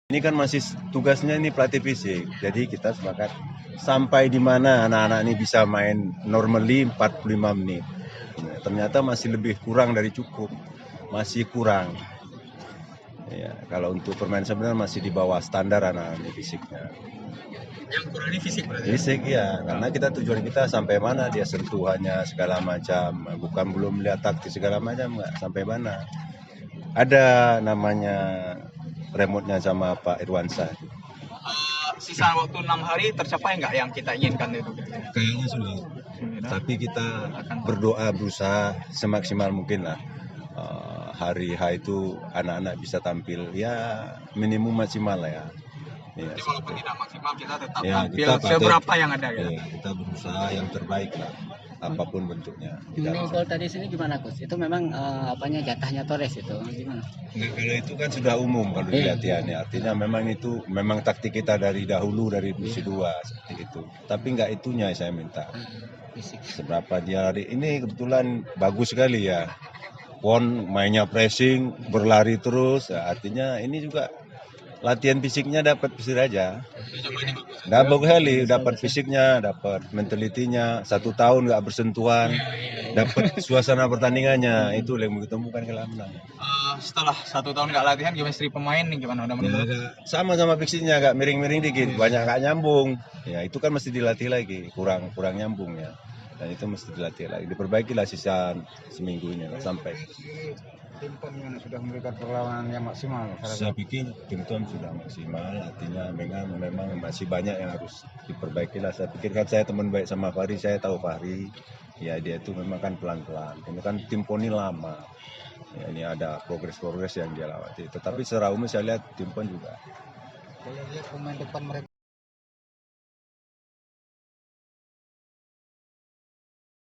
Ini kan masih tugasnya ini pelatih fisik, jadi kita sepakat sampai di mana anak-anak ini bisa main normally 45 menit. Ternyata masih lebih kurang dari cukup, masih kurang. Ya, kalau untuk permainan sebenarnya masih di bawah standar anak-anak ini fisiknya. Yang kurang ini fisik berarti? Fisik ya, karena kita tujuan kita sampai mana dia sentuhannya segala macam, bukan belum lihat taktik segala macam, nggak sampai mana. Ada namanya remote-nya sama Pak Irwansyah. Sisa waktu 6 hari tercapai nggak yang kita inginkan itu? Kayaknya sulit. Tapi kita berdoa berusaha semaksimal mungkin lah. Hari H itu anak-anak bisa tampil ya minimum maksimal lah ya. Ya, jadi walaupun tidak maksimal kita tetap ya, tampil kita seberapa yang ada ya. Kita berusaha yang terbaik lah, apapun bentuknya. Ini gol tadi sini gimana Coach? Itu memang jatahnya Torres itu gimana? Nah, kalau itu kan sudah umum kalau di latihan ya. Artinya memang itu memang taktik kita dari dahulu dari divisi 2 seperti itu. Tapi nggak itunya saya minta. Seberapa dia hari ini kebetulan bagus sekali ya. Pon mainnya pressing, berlari terus. Ya, artinya ini juga latihan fisiknya dapat fisik aja. Dapat kali, dapat fisiknya, dapat mentalitinya. 1 tahun nggak bersentuhan, dapat suasana pertandingannya. Itu yang ditemukan kalau menang. Setelah 1 tahun nggak latihan, chemistry pemain nih gimana? Udah menurut? Sama fisiknya agak miring-miring dikit, banyak nggak nyambung. Ya itu kan mesti dilatih lagi, kurang nyambung ya. Dan itu mesti dilatih lagi, diperbaikilah sisa seminggunya sampai. Tim PON sudah memberikan perlawanan yang maksimal. Saya pikir tim PON sudah maksimal, artinya memang masih banyak yang harus diperbaiki lah. Saya pikir kan saya teman baik sama Fahri, saya tahu Fahri, ya dia itu memang kan pelan-pelan. Ini kan tim PON ini lama, ya, ini ada progres yang dia lewati. Tetapi secara umum saya lihat tim PON juga. Kalau lihat pemain depan mereka